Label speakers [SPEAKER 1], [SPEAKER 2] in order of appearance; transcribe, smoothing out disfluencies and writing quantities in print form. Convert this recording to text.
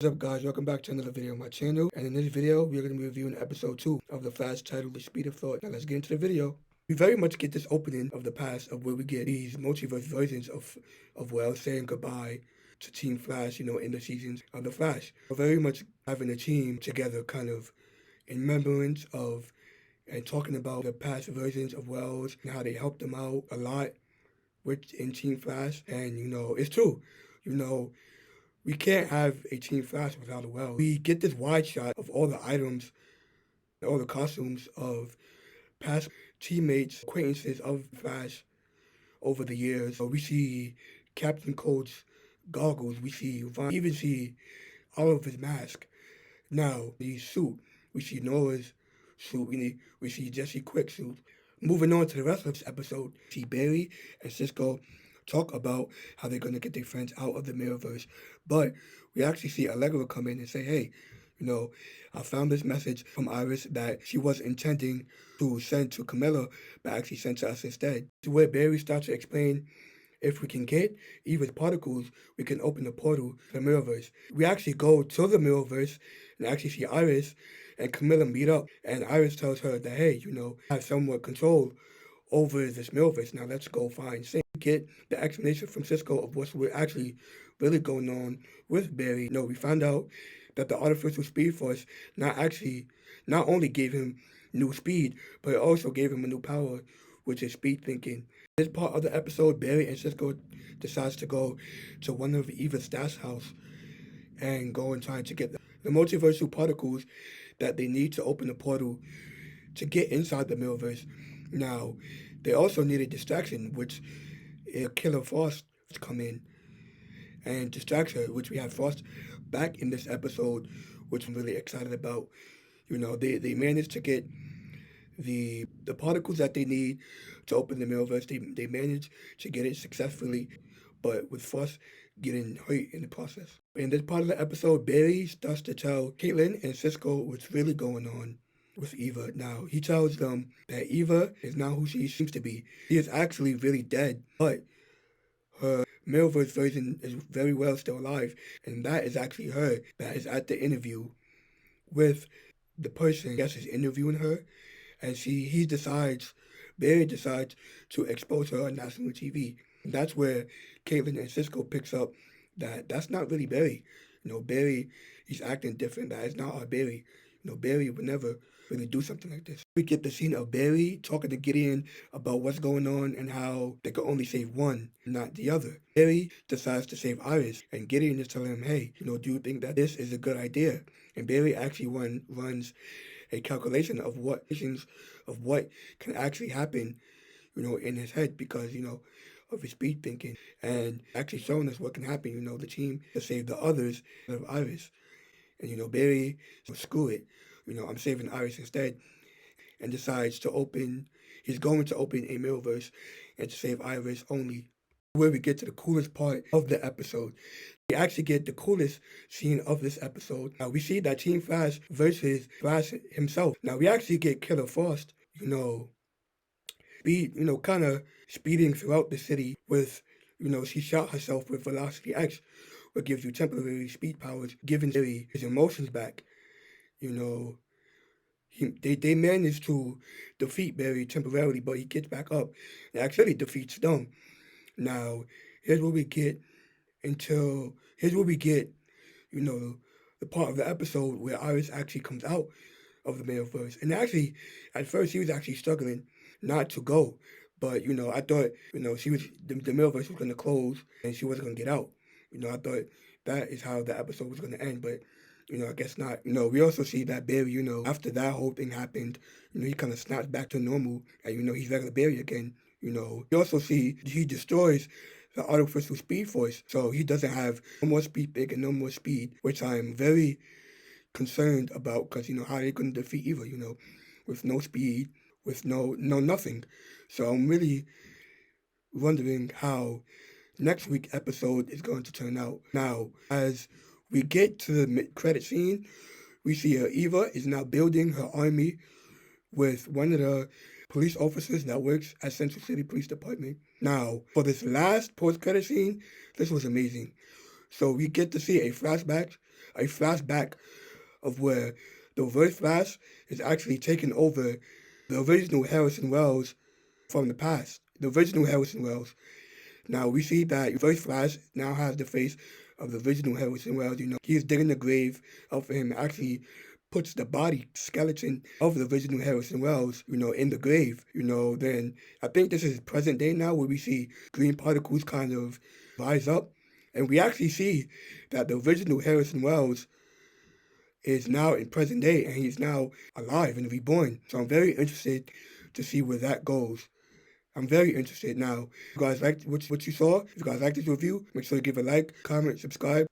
[SPEAKER 1] What's up guys, welcome back to another video on my channel, and in this video we're going to be reviewing episode 2 of the Flash titled The Speed of Thought. Now let's get into the video. We very much get this opening of the past of where we get these multiverse versions of Wells saying goodbye to Team Flash, in the seasons of the Flash. We're very much having a team together kind of in remembrance of and talking about the past versions of Wells and how they helped them out a lot in Team Flash. And it's true. We can't have a Team Flash without a Wells. We get this wide shot of all the items, all the costumes of past teammates, acquaintances of Flash over the years. So we see Captain Cold's goggles. We even see all of his mask. Now, the suit. We see Noah's suit. We see Jesse Quick's suit. Moving on to the rest of this episode, we see Barry and Cisco talk about how they're going to get their friends out of the Mirrorverse. But we actually see Allegra come in and say, hey, I found this message from Iris that she was intending to send to Camilla, but actually sent to us instead. To where Barry starts to explain, if we can get Eva's particles, we can open the portal to the Mirrorverse. We actually go to the Mirrorverse and actually see Iris and Camilla meet up. And Iris tells her that, hey, I have somewhat control over this Mirrorverse. Now let's go find Sam. Get the explanation from Cisco of what's actually really going on with Barry. We found out that the artificial speed force not only gave him new speed, but it also gave him a new power, which is speed thinking. This part of the episode, Barry and Cisco decides to go to one of Eva's stash house and go and try to get the multiversal particles that they need to open the portal to get inside the Mirrorverse. Now, they also need a distraction, which Killer Frost come in and distract her, which we have Frost back in this episode, which I'm really excited about. They managed to get the particles that they need to open the Mirrorverse. They managed to get it successfully, but with Frost getting hurt in the process. In this part of the episode, Barry starts to tell Caitlin and Cisco what's really going on with Eva. Now, he tells them that Eva is not who she seems to be. She is actually really dead, but her Mirrorverse version is very well still alive, and that is actually her that is at the interview with the person that is interviewing her, and Barry decides to expose her on national TV. And that's where Caitlin and Cisco picks up that that's not really Barry. Barry, he's acting different. That is not our Barry. Barry would never really do something like this. We get the scene of Barry talking to Gideon about what's going on and how they could only save one, not the other. Barry decides to save Iris, and Gideon is telling him, hey, do you think that this is a good idea? And Barry actually runs a calculation of what can actually happen, in his head because, of his speed thinking, and actually showing us what can happen, the team to save the others of Iris. And Barry, screw it, I'm saving Iris instead, and decides he's going to open a Mirrorverse and to save Iris only. Where we get to the coolest part of the episode. We actually get the coolest scene of this episode. Now we see that Team Flash versus Flash himself. Now we actually get Killer Frost, kind of speeding throughout the city with, she shot herself with Velocity X, which gives you temporary speed powers, giving Barry his emotions back. They managed to defeat Barry temporarily, but he gets back up and actually defeats them. Now, here's what we get, the part of the episode where Iris actually comes out of the Mirrorverse. And actually, at first, he was actually struggling not to go. But, I thought, the Mirrorverse was going to close and she wasn't going to get out. I thought that is how the episode was going to end. But, I guess not. We also see that Barry, after that whole thing happened, he kind of snaps back to normal and, he's regular Barry again. We also see he destroys the artificial speed force, so he doesn't have no more speed big and no more speed, which I'm very concerned about because, how are they going to defeat Eva, with no speed, with no nothing. So I'm really wondering how next week's episode is going to turn out. Now, as we get to the mid-credit scene, we see Eva is now building her army with one of the police officers that works at Central City Police Department. Now, for this last post-credit scene, this was amazing. So we get to see a a flashback of where the Reverse Flash is actually taking over the original Harrison Wells from the past. The original Harrison Wells. Now we see that Reverse Flash now has the face of the original Harrison Wells. He is digging the grave of him, actually puts the body skeleton of the original Harrison Wells, in the grave. Then I think this is present day now where we see green particles kind of rise up. And we actually see that the original Harrison Wells is now in present day and he's now alive and reborn. So I'm very interested to see where that goes. I'm very interested now. If you guys liked what you saw, if you guys liked this review, make sure to give a like, comment, subscribe.